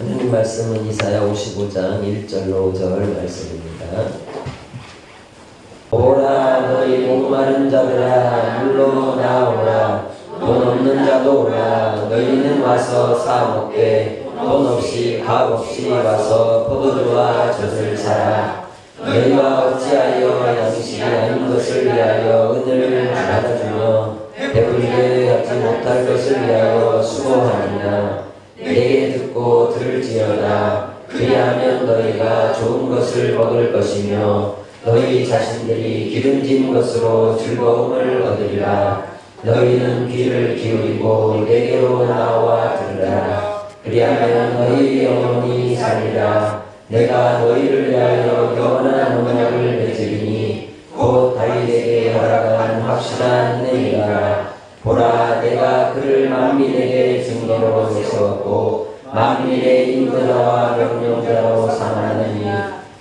하나님 말씀은 이사야 55장 1절로 5절 말씀입니다. 오라 너희 목마른 자들아 물로 나오라 돈 없는 자도 오라 너희는 와서 사 먹되 돈 없이 값 없이 와서 포도주와 젖을 사라. 너희가 어찌하여 양식이 아닌 것을 위하여 은을 받아주며 배불게 갖지 못할 것을 위하여 수고하느냐. 내게 듣고 들을지어다. 그리하면 너희가 좋은 것을 먹을 것이며 너희 자신들이 기름진 것으로 즐거움을 얻으리라. 너희는 귀를 기울이고 내게로 나와 들으라. 그리하면 너희 영혼이 살리라. 내가 너희를 위하여 영원한 언약을 맺으리니 곧 다윗에게 허락한 확실한 은혜이라. 보라 내가 그를 만민에게 증거로 세웠고 만민의 인도자와 명령자로 삼았느니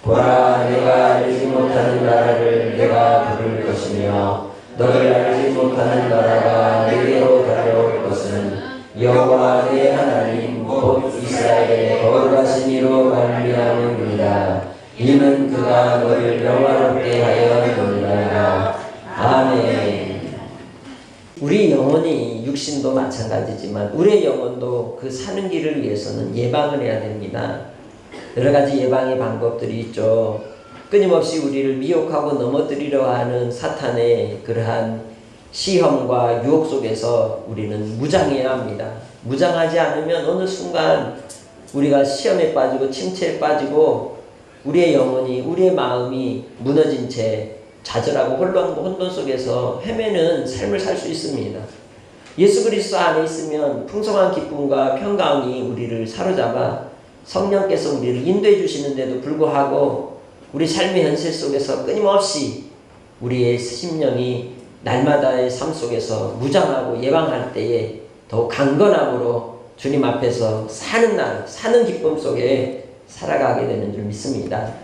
보라 내가 알지 못하는 나라를 내가 부를 것이며 너를 알지 못하는 나라가 내게로 달려올 것은 여호와 내 하나님 곧 이스라엘의 거룩하신 이로 말미암음이니라. 이는 그가 너를 영화롭게 하여 놀라라. 아멘. 우리 영혼이 육신도 마찬가지지만 우리의 영혼도 그 사는 길을 위해서는 예방을 해야 됩니다. 여러 가지 예방의 방법들이 있죠. 끊임없이 우리를 미혹하고 넘어뜨리려 하는 사탄의 그러한 시험과 유혹 속에서 우리는 무장해야 합니다. 무장하지 않으면 어느 순간 우리가 시험에 빠지고 침체에 빠지고 우리의 영혼이 우리의 마음이 무너진 채 좌절하고 혼돈 속에서 헤매는 삶을 살 수 있습니다. 예수 그리스도 안에 있으면 풍성한 기쁨과 평강이 우리를 사로잡아 성령께서 우리를 인도해 주시는데도 불구하고 우리 삶의 현실 속에서 끊임없이 우리의 심령이 날마다의 삶 속에서 무장하고 예방할 때에 더 강건함으로 주님 앞에서 사는 기쁨 속에 살아가게 되는 줄 믿습니다.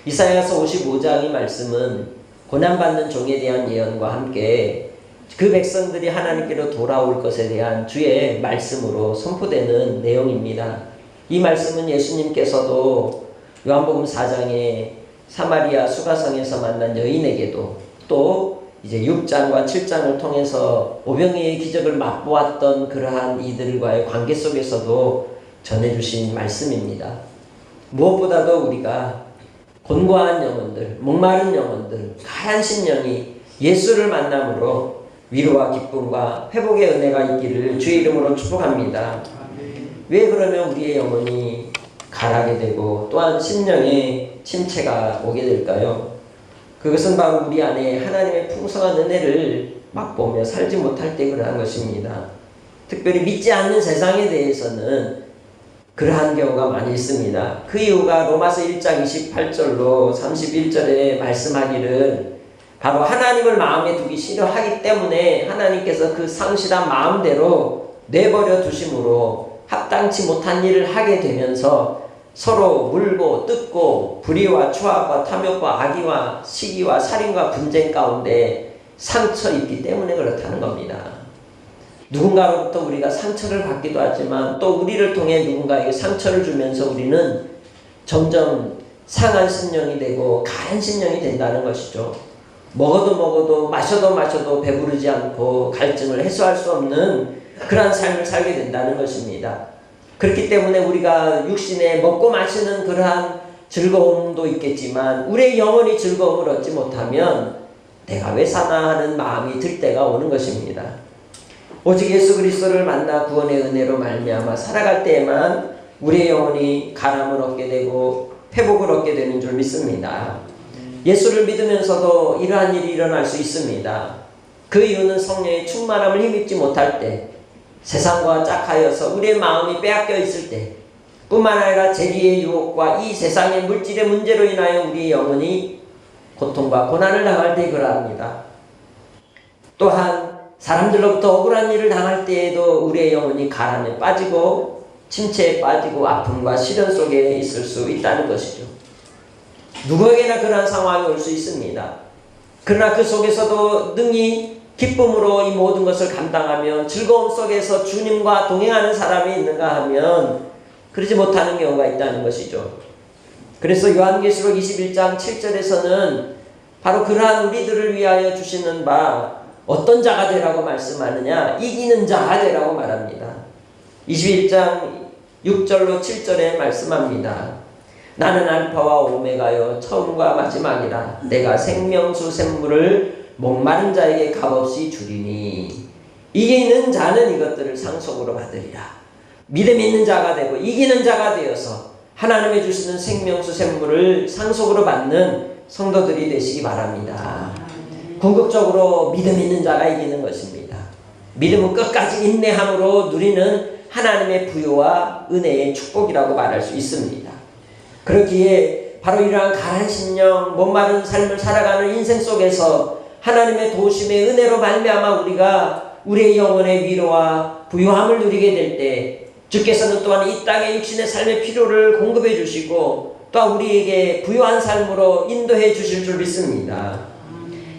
이사야서 55장의 말씀은 고난받는 종에 대한 예언과 함께 그 백성들이 하나님께로 돌아올 것에 대한 주의 말씀으로 선포되는 내용입니다. 이 말씀은 예수님께서도 요한복음 4장에 사마리아 수가성에서 만난 여인에게도 또 이제 6장과 7장을 통해서 오병이의 기적을 맛보았던 그러한 이들과의 관계 속에서도 전해주신 말씀입니다. 무엇보다도 우리가 곤고한 영혼들, 목마른 영혼들, 가한 심령이 예수를 만남으로 위로와 기쁨과 회복의 은혜가 있기를 주의 이름으로 축복합니다. 왜 그러면 우리의 영혼이 가라게 되고 또한 심령에 침체가 오게 될까요? 그것은 바로 우리 안에 하나님의 풍성한 은혜를 맛보며 살지 못할 때 그러한 것입니다. 특별히 믿지 않는 세상에 대해서는 그러한 경우가 많이 있습니다. 그 이유가 로마서 1장 28절로 31절에 말씀하기를 바로 하나님을 마음에 두기 싫어하기 때문에 하나님께서 그 상실한 마음대로 내버려 두심으로 합당치 못한 일을 하게 되면서 서로 물고 뜯고 불의와 추악과 탐욕과 악의와 시기와 살인과 분쟁 가운데 상처 입기 때문에 그렇다는 겁니다. 누군가로부터 우리가 상처를 받기도 하지만 또 우리를 통해 누군가에게 상처를 주면서 우리는 점점 상한 심령이 되고 가한 심령이 된다는 것이죠. 먹어도 마셔도 배부르지 않고 갈증을 해소할 수 없는 그러한 삶을 살게 된다는 것입니다. 그렇기 때문에 우리가 육신에 먹고 마시는 그러한 즐거움도 있겠지만 우리의 영혼이 즐거움을 얻지 못하면 내가 왜 사나 하는 마음이 들 때가 오는 것입니다. 오직 예수 그리스도를 만나 구원의 은혜로 말미암아 살아갈 때에만 우리의 영혼이 가람을 얻게 되고 회복을 얻게 되는 줄 믿습니다. 예수를 믿으면서도 이러한 일이 일어날 수 있습니다. 그 이유는 성령의 충만함을 힘입지 못할 때, 세상과 짝하여서 우리의 마음이 빼앗겨 있을 때, 뿐만 아니라 재리의 유혹과 이 세상의 물질의 문제로 인하여 우리의 영혼이 고통과 고난을 당할 때 그러합니다. 또한 사람들로부터 억울한 일을 당할 때에도 우리의 영혼이 가람에 빠지고 침체에 빠지고 아픔과 시련 속에 있을 수 있다는 것이죠. 누구에게나 그러한 상황이 올 수 있습니다. 그러나 그 속에서도 능히 기쁨으로 이 모든 것을 감당하며 즐거움 속에서 주님과 동행하는 사람이 있는가 하면 그러지 못하는 경우가 있다는 것이죠. 그래서 요한계시록 21장 7절에서는 바로 그러한 우리들을 위하여 주시는 바 어떤 자가 되라고 말씀하느냐? 이기는 자가 되라고 말합니다. 21장 6절로 7절에 말씀합니다. 나는 알파와 오메가요 처음과 마지막이라. 내가 생명수 샘물을 목마른 자에게 값없이 주리니 이기는 자는 이것들을 상속으로 받으리라. 믿음 있는 자가 되고 이기는 자가 되어서 하나님의 주시는 생명수 샘물을 상속으로 받는 성도들이 되시기 바랍니다. 궁극적으로 믿음 있는 자가 이기는 것입니다. 믿음은 끝까지 인내함으로 누리는 하나님의 부요와 은혜의 축복이라고 말할 수 있습니다. 그렇기에 바로 이러한 가난 심령, 목마른 삶을 살아가는 인생 속에서 하나님의 도우심의 은혜로 말미암아 우리가 우리의 영혼의 위로와 부요함을 누리게 될 때 주께서는 또한 이 땅의 육신의 삶의 필요를 공급해 주시고 또한 우리에게 부요한 삶으로 인도해 주실 줄 믿습니다.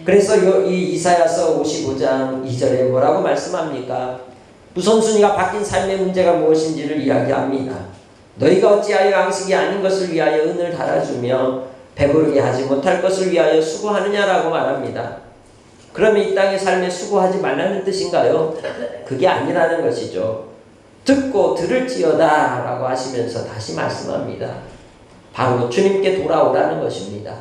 그래서 이 이사야서 55장 2절에 뭐라고 말씀합니까? 우선순위가 바뀐 삶의 문제가 무엇인지를 이야기합니다. 너희가 어찌하여 양식이 아닌 것을 위하여 은을 달아주며 배부르게 하지 못할 것을 위하여 수고하느냐라고 말합니다. 그러면 이 땅의 삶에 수고하지 말라는 뜻인가요? 그게 아니라는 것이죠. 듣고 들을지어다 라고 하시면서 다시 말씀합니다. 바로 주님께 돌아오라는 것입니다.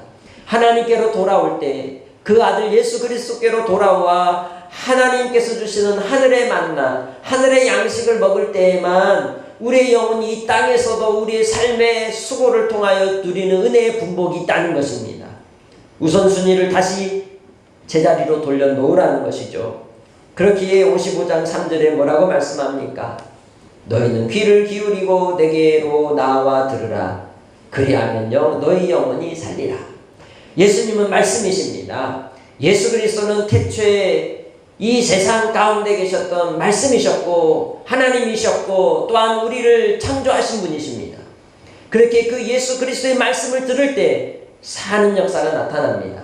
하나님께로 돌아올 때 그 아들 예수 그리스도께로 돌아와 하나님께서 주시는 하늘의 만나, 하늘의 양식을 먹을 때에만 우리의 영혼이 이 땅에서도 우리의 삶의 수고를 통하여 누리는 은혜의 분복이 있다는 것입니다. 우선순위를 다시 제자리로 돌려놓으라는 것이죠. 그렇기에 55장 3절에 뭐라고 말씀합니까? 너희는 귀를 기울이고 내게로 나와 들으라. 그리하면요 너희 영혼이 살리라. 예수님은 말씀이십니다. 예수 그리스도는 태초에 이 세상 가운데 계셨던 말씀이셨고 하나님이셨고 또한 우리를 창조하신 분이십니다. 그렇게 그 예수 그리스도의 말씀을 들을 때 사는 역사가 나타납니다.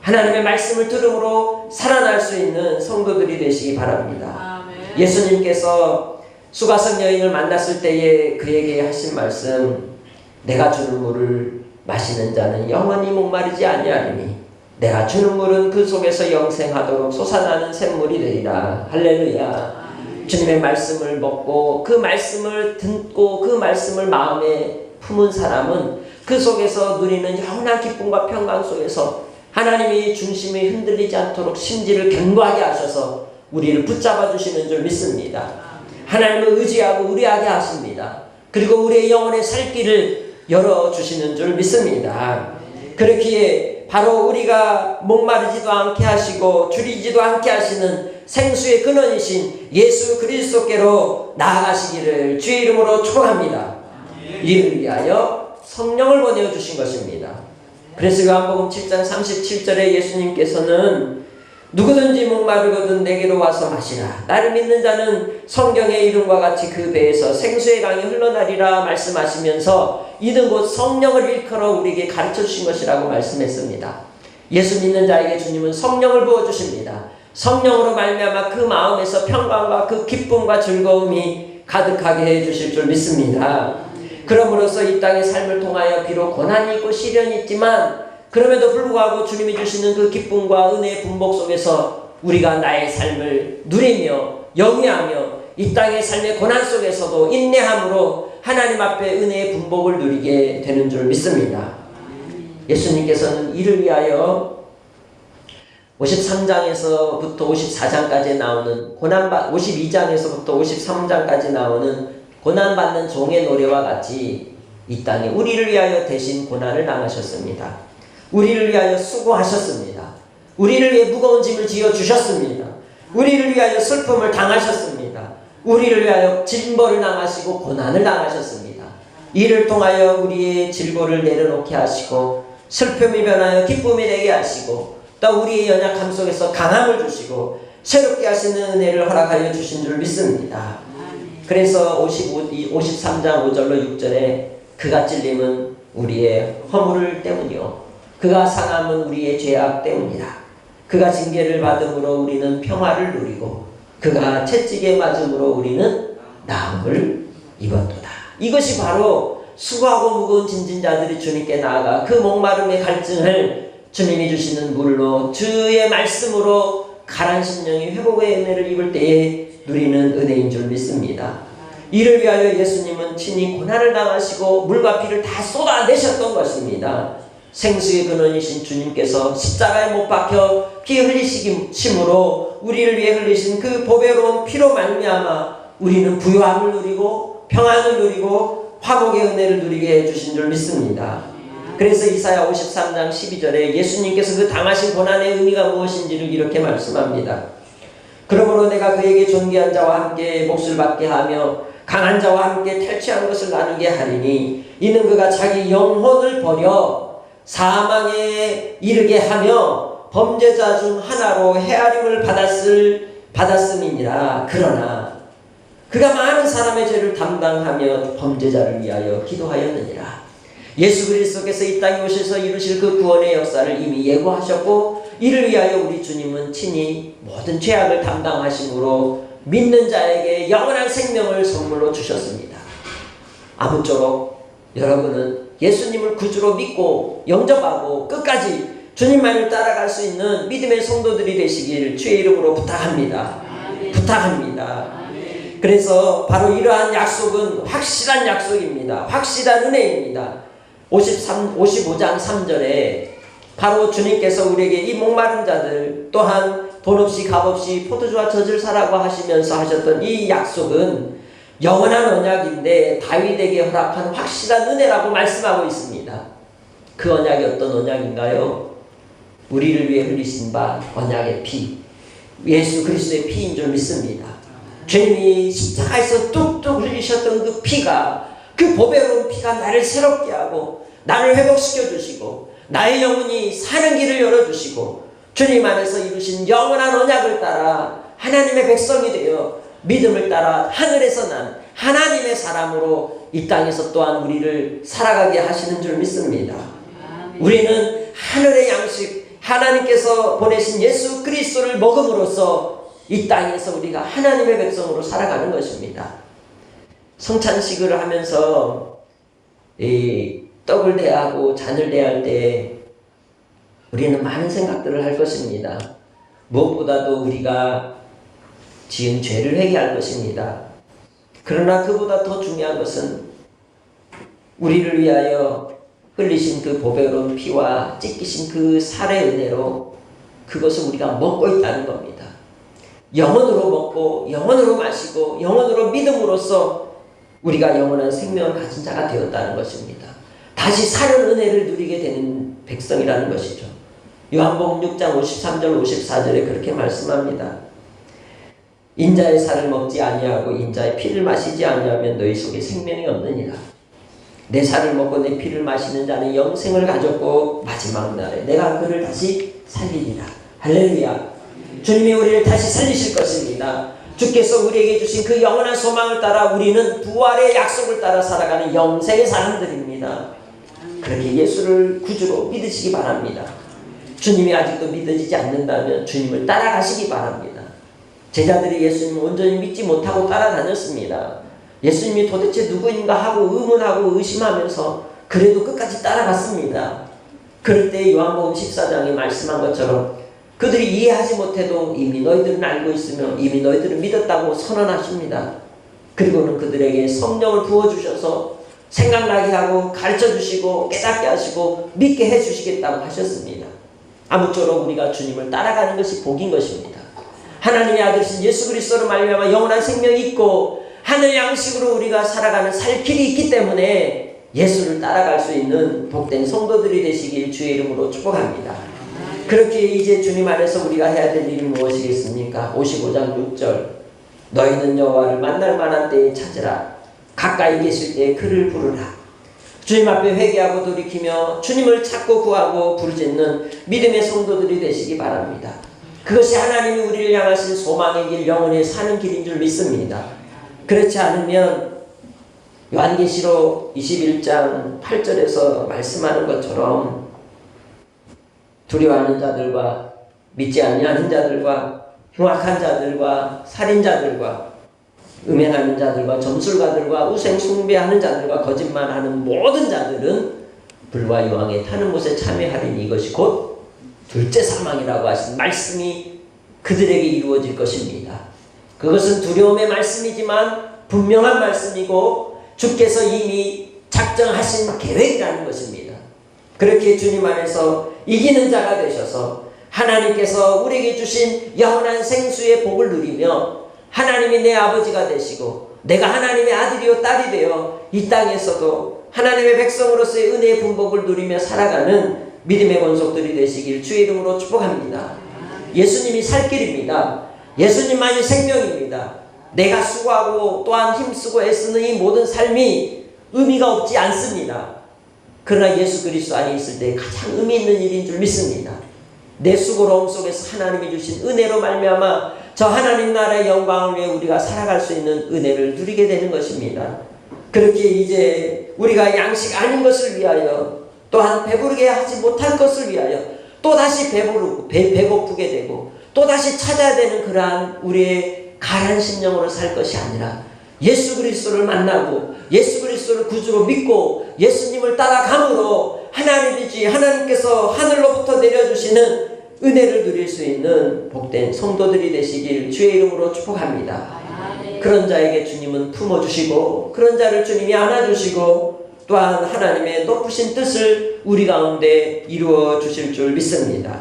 하나님의 말씀을 들음으로 살아날 수 있는 성도들이 되시기 바랍니다. 아멘. 예수님께서 수가성 여인을 만났을 때에 그에게 하신 말씀, 내가 주는 물을 마시는 자는 영원히 목마르지 아니하리니 내가 주는 물은 그 속에서 영생하도록 솟아나는 샘물이 되리라. 할렐루야. 주님의 말씀을 먹고 그 말씀을 듣고 그 말씀을 마음에 품은 사람은 그 속에서 누리는 영원한 기쁨과 평강 속에서 하나님의 중심이 흔들리지 않도록 심지를 견고하게 하셔서 우리를 붙잡아 주시는 줄 믿습니다. 하나님을 의지하고 의뢰하게 하십니다. 그리고 우리의 영혼의 살 길을 열어주시는 줄 믿습니다. 그렇기에 바로 우리가 목마르지도 않게 하시고 줄이지도 않게 하시는 생수의 근원이신 예수 그리스도께로 나아가시기를 주의 이름으로 축원합니다. 이를 위하여 성령을 보내주신 것입니다. 그래서 요한복음 7장 37절에 예수님께서는 누구든지 목마르거든 내게로 와서 마시라. 나를 믿는 자는 성경의 이름과 같이 그 배에서 생수의 강이 흘러나리라 말씀하시면서 이는 곧 성령을 일컬어 우리에게 가르쳐 주신 것이라고 말씀했습니다. 예수 믿는 자에게 주님은 성령을 부어주십니다. 성령으로 말미암아 그 마음에서 평강과 그 기쁨과 즐거움이 가득하게 해주실 줄 믿습니다. 그러므로서 이 땅의 삶을 통하여 비록 고난이 있고 시련이 있지만 그럼에도 불구하고 주님이 주시는 그 기쁨과 은혜의 분복 속에서 우리가 나의 삶을 누리며 영위하며 이 땅의 삶의 고난 속에서도 인내함으로 하나님 앞에 은혜의 분복을 누리게 되는 줄 믿습니다. 예수님께서는 이를 위하여 53장에서부터 54장까지 나오는 52장에서부터 53장까지 나오는 고난받는 종의 노래와 같이 이 땅에 우리를 위하여 대신 고난을 당하셨습니다. 우리를 위하여 수고하셨습니다. 우리를 위해 무거운 짐을 지어주셨습니다. 우리를 위하여 슬픔을 당하셨습니다. 우리를 위하여 질보를 당하시고 고난을 당하셨습니다. 이를 통하여 우리의 질보를 내려놓게 하시고 슬픔이 변하여 기쁨이 되게 하시고 또 우리의 연약함 속에서 강함을 주시고 새롭게 하시는 은혜를 허락하여 주신 줄 믿습니다. 그래서 53장 5절로 6절에 그가 찔림은 우리의 허물 때문이요 그가 상함은 우리의 죄악 때문이라. 그가 징계를 받음으로 우리는 평화를 누리고 그가 채찍에 맞음으로 우리는 나음을 입었도다. 이것이 바로 수고하고 무거운 짐진 자들이 주님께 나아가 그 목마름의 갈증을 주님이 주시는 물로 주의 말씀으로 가라앉은 심령이 회복의 은혜를 입을 때에 누리는 은혜인 줄 믿습니다. 이를 위하여 예수님은 친히 고난을 당하시고 물과 피를 다 쏟아내셨던 것입니다. 생수의 근원이신 주님께서 십자가에 못 박혀 피 흘리심으로 우리를 위해 흘리신 그 보배로운 피로 말미암아 우리는 부요함을 누리고 평안을 누리고 화목의 은혜를 누리게 해주신 줄 믿습니다. 그래서 이사야 53장 12절에 예수님께서 그 당하신 고난의 의미가 무엇인지를 이렇게 말씀합니다. 그러므로 내가 그에게 존귀한 자와 함께 몫을 받게 하며 강한 자와 함께 탈취한 것을 나누게 하리니 이는 그가 자기 영혼을 버려 사망에 이르게 하며 범죄자 중 하나로 헤아림을 받았음이니라. 그러나 그가 많은 사람의 죄를 담당하며 범죄자를 위하여 기도하였느니라. 예수 그리스도께서 이 땅에 오셔서 이루실 그 구원의 역사를 이미 예고하셨고 이를 위하여 우리 주님은 친히 모든 죄악을 담당하심으로 믿는 자에게 영원한 생명을 선물로 주셨습니다. 아무쪼록 여러분은 예수님을 구주로 믿고 영접하고 끝까지 주님만을 따라갈 수 있는 믿음의 성도들이 되시길 주의 이름으로 부탁합니다. 부탁합니다. 그래서 바로 이러한 약속은 확실한 약속입니다. 확실한 은혜입니다. 55장 3절에 바로 주님께서 우리에게 이 목마른 자들 또한 돈 없이 값 없이 포도주와 젖을 사라고 하시면서 하셨던 이 약속은 영원한 언약인데 다윗에게 허락한 확실한 은혜라고 말씀하고 있습니다. 그 언약이 어떤 언약인가요? 우리를 위해 흘리신 바 언약의 피, 예수 그리스도의 피인 줄 믿습니다. 주님이 십자가에서 뚝뚝 흘리셨던 그 피가, 그 보배로운 피가 나를 새롭게 하고 나를 회복시켜 주시고 나의 영혼이 사는 길을 열어주시고 주님 안에서 이루신 영원한 언약을 따라 하나님의 백성이 되어 믿음을 따라 하늘에서 난 하나님의 사람으로 이 땅에서 또한 우리를 살아가게 하시는 줄 믿습니다. 우리는 하늘의 양식, 하나님께서 보내신 예수 그리스도를 먹음으로써 이 땅에서 우리가 하나님의 백성으로 살아가는 것입니다. 성찬식을 하면서 이 떡을 대하고 잔을 대할 때 우리는 많은 생각들을 할 것입니다. 무엇보다도 우리가 지은 죄를 회개할 것입니다. 그러나 그보다 더 중요한 것은 우리를 위하여 흘리신 그 보배로운 피와 찢기신 그 살의 은혜로 그것을 우리가 먹고 있다는 겁니다. 영혼으로 먹고 영혼으로 마시고 영혼으로 믿음으로써 우리가 영원한 생명을 가진 자가 되었다는 것입니다. 다시 사는 은혜를 누리게 되는 백성이라는 것이죠. 요한복음 6장 53절 54절에 그렇게 말씀합니다. 인자의 살을 먹지 아니하고 인자의 피를 마시지 아니하면 너희 속에 생명이 없느니라. 내 살을 먹고 내 피를 마시는 자는 영생을 가졌고 마지막 날에 내가 그를 다시 살리리라. 할렐루야. 주님이 우리를 다시 살리실 것입니다. 주께서 우리에게 주신 그 영원한 소망을 따라 우리는 부활의 약속을 따라 살아가는 영생의 사람들입니다. 그렇게 예수를 구주로 믿으시기 바랍니다. 주님이 아직도 믿어지지 않는다면 주님을 따라가시기 바랍니다. 제자들이 예수님을 온전히 믿지 못하고 따라다녔습니다. 예수님이 도대체 누구인가 하고 의문하고 의심하면서 그래도 끝까지 따라갔습니다. 그럴 때 요한복음 14장에 말씀한 것처럼 그들이 이해하지 못해도 이미 너희들은 알고 있으며 이미 너희들은 믿었다고 선언하십니다. 그리고는 그들에게 성령을 부어주셔서 생각나게 하고 가르쳐주시고 깨닫게 하시고 믿게 해주시겠다고 하셨습니다. 아무쪼록 우리가 주님을 따라가는 것이 복인 것입니다. 하나님의 아들이신 예수 그리스도로 말미암아 영원한 생명이 있고 하늘 양식으로 우리가 살아가는 살 길이 있기 때문에 예수를 따라갈 수 있는 복된 성도들이 되시길 주의 이름으로 축복합니다. 그렇게 이제 주님 안에서 우리가 해야 될 일이 무엇이겠습니까? 55장 6절 너희는 여호와를 만날 만한 때에 찾으라. 가까이 계실 때에 그를 부르라. 주님 앞에 회개하고 돌이키며 주님을 찾고 구하고 부르짖는 믿음의 성도들이 되시기 바랍니다. 그것이 하나님이 우리를 향하신 소망의 길, 영원히 사는 길인 줄 믿습니다. 그렇지 않으면 요한계시록 21장 8절에서 말씀하는 것처럼 두려워하는 자들과 믿지 아니하는 자들과 흉악한 자들과 살인자들과 음행하는 자들과 점술가들과 우생 숭배하는 자들과 거짓말하는 모든 자들은 불과 유황에 타는 곳에 참여하리니 이것이 곧 둘째 사망이라고 하신 말씀이 그들에게 이루어질 것입니다. 그것은 두려움의 말씀이지만 분명한 말씀이고 주께서 이미 작정하신 계획이라는 것입니다. 그렇게 주님 안에서 이기는 자가 되셔서 하나님께서 우리에게 주신 영원한 생수의 복을 누리며 하나님이 내 아버지가 되시고 내가 하나님의 아들이요 딸이 되어 이 땅에서도 하나님의 백성으로서의 은혜의 분복을 누리며 살아가는 믿음의 권속들이 되시길 주의 이름으로 축복합니다. 예수님이 살 길입니다. 예수님만이 생명입니다. 내가 수고하고 또한 힘쓰고 애쓰는 이 모든 삶이 의미가 없지 않습니다. 그러나 예수 그리스도 안에 있을 때 가장 의미 있는 일인 줄 믿습니다. 내 수고로움 속에서 하나님이 주신 은혜로 말미암아 저 하나님 나라의 영광을 위해 우리가 살아갈 수 있는 은혜를 누리게 되는 것입니다. 그렇게 이제 우리가 양식 아닌 것을 위하여 또한 배부르게 하지 못할 것을 위하여 또다시 배고프게 되고 또다시 찾아야 되는 그러한 우리의 가난 심령으로 살 것이 아니라 예수 그리스도를 만나고 예수 그리스도를 구주로 믿고 예수님을 따라감으로 하나님께서 하늘로부터 내려주시는 은혜를 누릴 수 있는 복된 성도들이 되시길 주의 이름으로 축복합니다. 그런 자에게 주님은 품어주시고 그런 자를 주님이 안아주시고 또한 하나님의 높으신 뜻을 우리 가운데 이루어 주실 줄 믿습니다.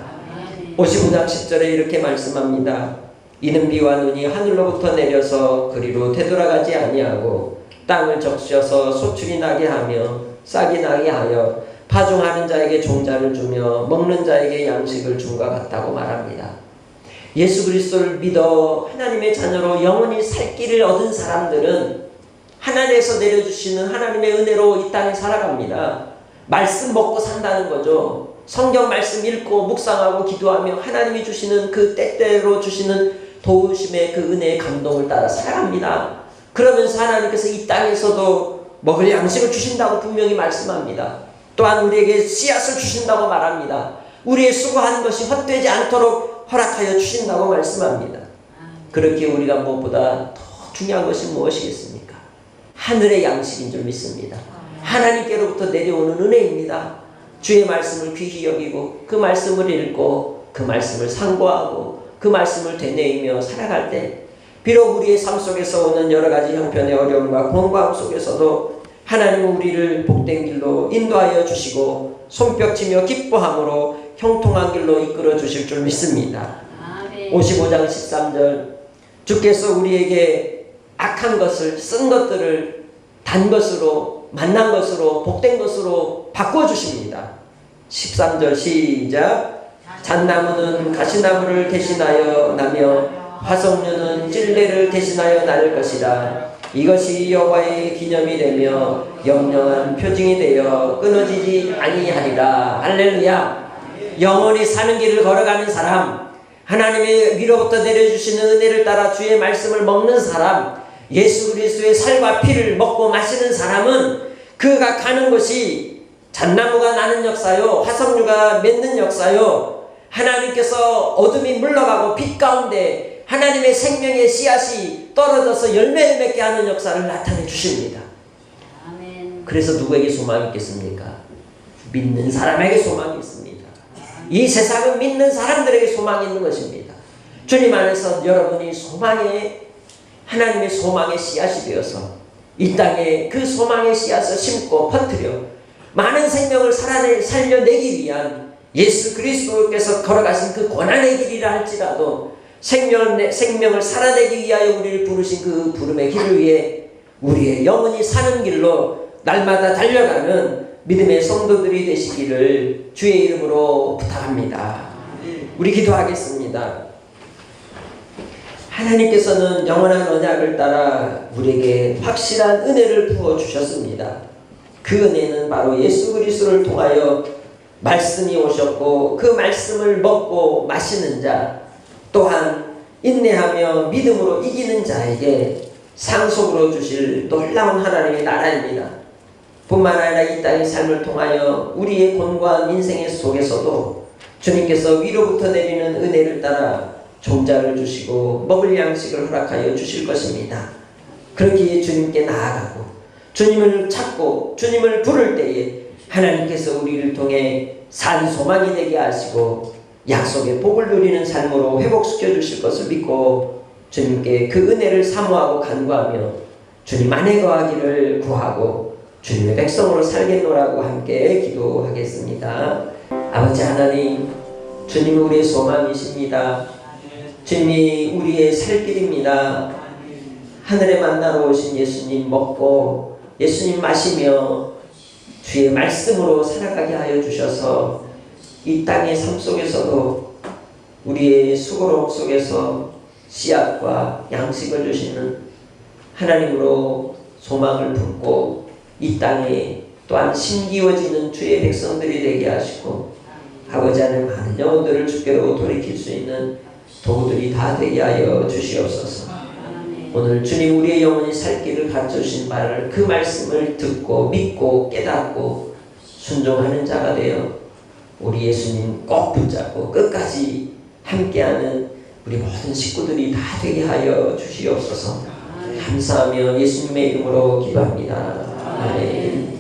55장 10절에 이렇게 말씀합니다. 이는 비와 눈이 하늘로부터 내려서 그리로 되돌아가지 아니하고 땅을 적셔서 소출이 나게 하며 싹이 나게 하여 파종하는 자에게 종자를 주며 먹는 자에게 양식을 줌과 같다고 말합니다. 예수 그리스도를 믿어 하나님의 자녀로 영원히 살 길을 얻은 사람들은 하나님에서 내려주시는 하나님의 은혜로 이 땅에 살아갑니다. 말씀 먹고 산다는 거죠. 성경 말씀 읽고 묵상하고 기도하며 하나님이 주시는 그 때때로 주시는 도우심의 그 은혜의 감동을 따라 살아갑니다. 그러면서 하나님께서 이 땅에서도 먹을 양식을 주신다고 분명히 말씀합니다. 또한 우리에게 씨앗을 주신다고 말합니다. 우리의 수고한 것이 헛되지 않도록 허락하여 주신다고 말씀합니다. 그렇게 우리가 무엇보다 더 중요한 것이 무엇이겠습니까? 하늘의 양식인 줄 믿습니다. 하나님께로부터 내려오는 은혜입니다. 주의 말씀을 귀히 여기고 그 말씀을 읽고 그 말씀을 상고하고 그 말씀을 되뇌이며 살아갈 때 비록 우리의 삶 속에서 오는 여러 가지 형편의 어려움과 공고함 속에서도 하나님은 우리를 복된 길로 인도하여 주시고 손뼉치며 기뻐함으로 형통한 길로 이끌어 주실 줄 믿습니다. 55장 13절 주께서 우리에게 악한 것을 쓴 것들을 단 것으로 만난 것으로 복된 것으로 바꿔주십니다. 13절 시작. 잣나무는 가시나무를 대신하여 나며 화석류는 찔레를 대신하여 나를 것이라. 이것이 여호와의 기념이 되며 영영한 표징이 되어 끊어지지 아니하리라. 할렐루야. 영원히 사는 길을 걸어가는 사람, 하나님의 위로부터 내려주시는 은혜를 따라 주의 말씀을 먹는 사람, 예수 그리스도의 살과 피를 먹고 마시는 사람은 그가 가는 것이 잣나무가 나는 역사요, 화석류가 맺는 역사요, 하나님께서 어둠이 물러가고 빛 가운데 하나님의 생명의 씨앗이 떨어져서 열매를 맺게 하는 역사를 나타내 주십니다. 아멘. 그래서 누구에게 소망이 있겠습니까? 믿는 사람에게 소망이 있습니다. 이 세상은 믿는 사람들에게 소망이 있는 것입니다. 주님 안에서 여러분이 하나님의 소망의 씨앗이 되어서 이 땅에 그 소망의 씨앗을 심고 퍼뜨려 많은 생명을 살려내기 위한 예수 그리스도께서 걸어가신 그 고난의 길이라 할지라도 생명을 살아내기 위하여 우리를 부르신 그 부름의 길을 위해 우리의 영원히 사는 길로 날마다 달려가는 믿음의 성도들이 되시기를 주의 이름으로 부탁합니다. 우리 기도하겠습니다. 하나님께서는 영원한 언약을 따라 우리에게 확실한 은혜를 부어주셨습니다. 그 은혜는 바로 예수 그리스도를 통하여 말씀이 오셨고 그 말씀을 먹고 마시는 자, 또한 인내하며 믿음으로 이기는 자에게 상속으로 주실 놀라운 하나님의 나라입니다. 뿐만 아니라 이 땅의 삶을 통하여 우리의 곤고한 인생의 속에서도 주님께서 위로부터 내리는 은혜를 따라 종자를 주시고 먹을 양식을 허락하여 주실 것입니다. 그렇게 주님께 나아가고 주님을 찾고 주님을 부를 때에 하나님께서 우리를 통해 산 소망이 되게 하시고 약속의 복을 누리는 삶으로 회복시켜 주실 것을 믿고 주님께 그 은혜를 사모하고 간구하며 주님 안에 거하기를 구하고 주님의 백성으로 살겠노라고 함께 기도하겠습니다. 아버지 하나님, 주님은 우리의 소망이십니다. 주님이 우리의 살 길입니다. 하늘에 만나러 오신 예수님 먹고 예수님 마시며 주의 말씀으로 살아가게 하여 주셔서 이 땅의 삶 속에서도 우리의 수고로움 속에서 씨앗과 양식을 주시는 하나님으로 소망을 품고 이 땅에 또한 심기워지는 주의 백성들이 되게 하시고 아버지 하나님 많은 영혼들을 주께로 돌이킬 수 있는 도구들이 다 되게 하여 주시옵소서. 오늘 주님 우리의 영혼이 살 길을 가르쳐주신 말을 그 말씀을 듣고 믿고 깨닫고 순종하는 자가 되어 우리 예수님 꼭 붙잡고 끝까지 함께하는 우리 모든 식구들이 다 되게 하여 주시옵소서. 감사하며 예수님의 이름으로 기도합니다. 아멘.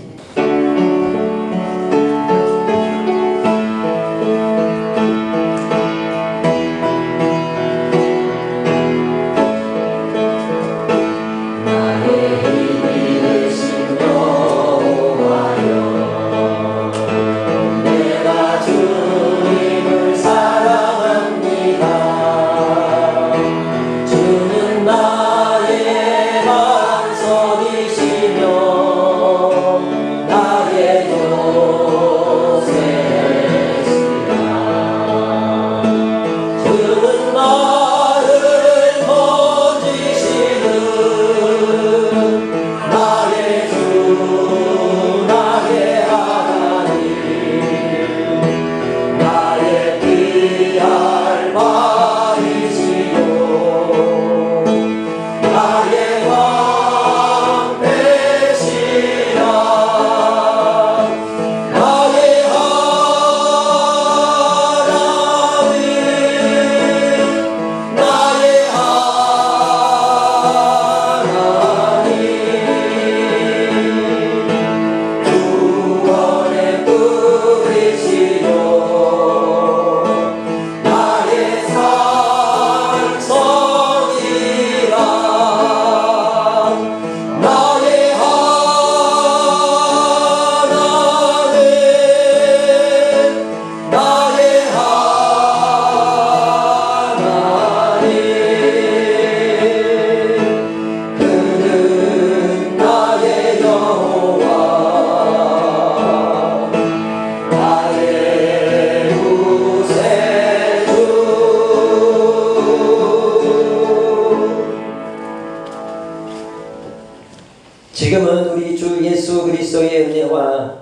지금은 우리 주 예수 그리스도의 은혜와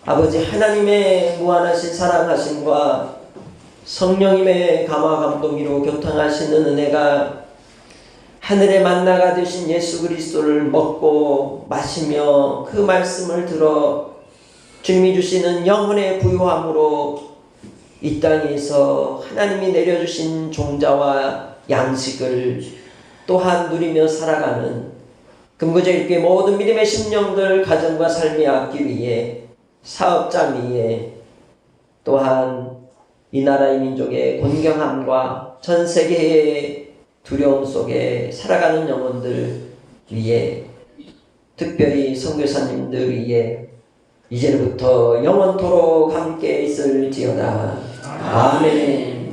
아버지 하나님의 무한하신 사랑하심과 성령님의 감화 감동이로 교통하시는 은혜가 하늘의 만나가 되신 예수 그리스도를 먹고 마시며 그 말씀을 들어 주님이 주시는 영혼의 부유함으로 이 땅에서 하나님이 내려주신 종자와 양식을 또한 누리며 살아가는 금구절기의 모든 믿음의 심령들 가정과 삶의 앞길 위에 사업장 위에 또한 이 나라의 민족의 곤경함과 전 세계의 두려움 속에 살아가는 영혼들 위에 특별히 선교사님들 위에 이제부터 영원토록 함께 있을지어다. 아멘.